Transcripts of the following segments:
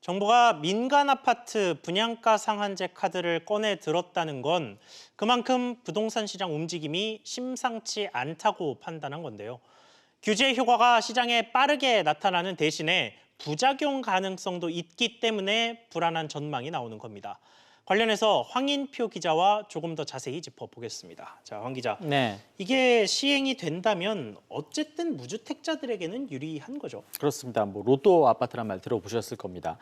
정부가 민간 아파트 분양가 상한제 카드를 꺼내 들었다는 건 그만큼 부동산 시장 움직임이 심상치 않다고 판단한 건데요. 규제 효과가 시장에 빠르게 나타나는 대신에 부작용 가능성도 있기 때문에 불안한 전망이 나오는 겁니다. 관련해서 황인표 기자와 조금 더 자세히 짚어보겠습니다. 자, 황 기자. 네, 이게 시행이 된다면 어쨌든 무주택자들에게는 유리한 거죠. 그렇습니다. 뭐 로또 아파트란 말 들어보셨을 겁니다.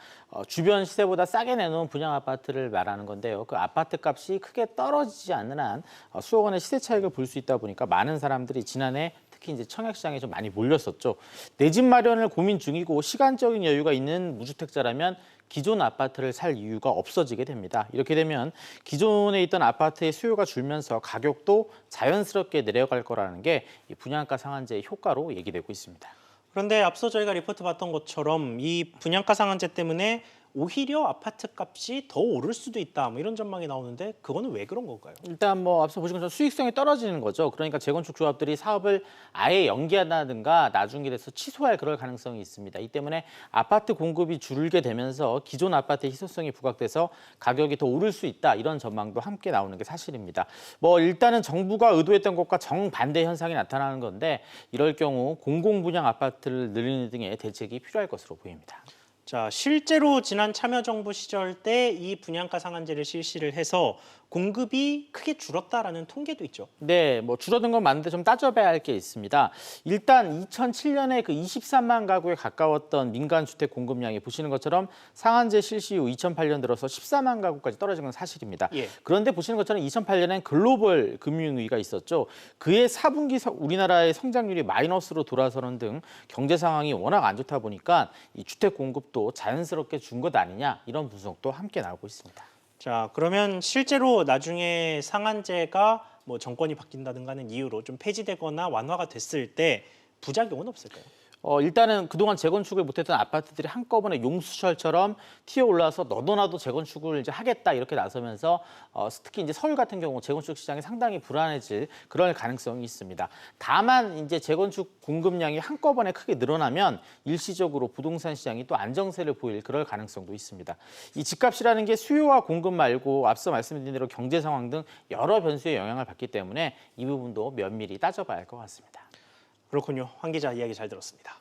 주변 시세보다 싸게 내놓은 분양 아파트를 말하는 건데요. 그 아파트 값이 크게 떨어지지 않는 한 수억 원의 시세 차익을 볼 수 있다 보니까 많은 사람들이 지난해 특히 이제 청약시장에 좀 많이 몰렸었죠. 내 집 마련을 고민 중이고 시간적인 여유가 있는 무주택자라면 기존 아파트를 살 이유가 없어지게 됩니다. 이렇게 되면 기존에 있던 아파트의 수요가 줄면서 가격도 자연스럽게 내려갈 거라는 게 이 분양가 상한제의 효과로 얘기되고 있습니다. 그런데 앞서 저희가 리포트 봤던 것처럼 이 분양가 상한제 때문에 오히려 아파트 값이 더 오를 수도 있다, 뭐 이런 전망이 나오는데 그거는 왜 그런 걸까요? 일단 뭐 앞서 보신 것처럼 수익성이 떨어지는 거죠. 그러니까 재건축 조합들이 사업을 아예 연기한다든가 나중에 돼서 취소할 그럴 가능성이 있습니다. 이 때문에 아파트 공급이 줄게 되면서 기존 아파트의 희소성이 부각돼서 가격이 더 오를 수 있다, 이런 전망도 함께 나오는 게 사실입니다. 뭐 일단은 정부가 의도했던 것과 정반대 현상이 나타나는 건데 이럴 경우 공공분양 아파트를 늘리는 등의 대책이 필요할 것으로 보입니다. 자, 실제로 지난 참여정부 시절 때 이 분양가 상한제를 실시를 해서 공급이 크게 줄었다라는 통계도 있죠. 네, 뭐 줄어든 건 맞는데 좀 따져봐야 할 게 있습니다. 일단 2007년에 그 23만 가구에 가까웠던 민간 주택 공급량이 보시는 것처럼 상한제 실시 후 2008년 들어서 14만 가구까지 떨어진 건 사실입니다. 예. 그런데 보시는 것처럼 2008년엔 글로벌 금융위기가 있었죠. 그해 4분기 우리나라의 성장률이 마이너스로 돌아서는 등 경제 상황이 워낙 안 좋다 보니까 이 주택 공급도 자연스럽게 준 것 아니냐, 이런 분석도 함께 나오고 있습니다. 자, 그러면 실제로 나중에 상한제가 뭐 정권이 바뀐다든가 하는 이유로 좀 폐지되거나 완화가 됐을 때 부작용은 없을까요? 일단은 그동안 재건축을 못했던 아파트들이 한꺼번에 용수철처럼 튀어 올라서 너도 나도 재건축을 이제 하겠다, 이렇게 나서면서 특히 이제 서울 같은 경우 재건축 시장이 상당히 불안해질 그럴 가능성이 있습니다. 다만 이제 재건축 공급량이 한꺼번에 크게 늘어나면 일시적으로 부동산 시장이 또 안정세를 보일 그럴 가능성도 있습니다. 이 집값이라는 게 수요와 공급 말고 앞서 말씀드린 대로 경제 상황 등 여러 변수에 영향을 받기 때문에 이 부분도 면밀히 따져봐야 할 것 같습니다. 그렇군요. 황 기자 이야기 잘 들었습니다.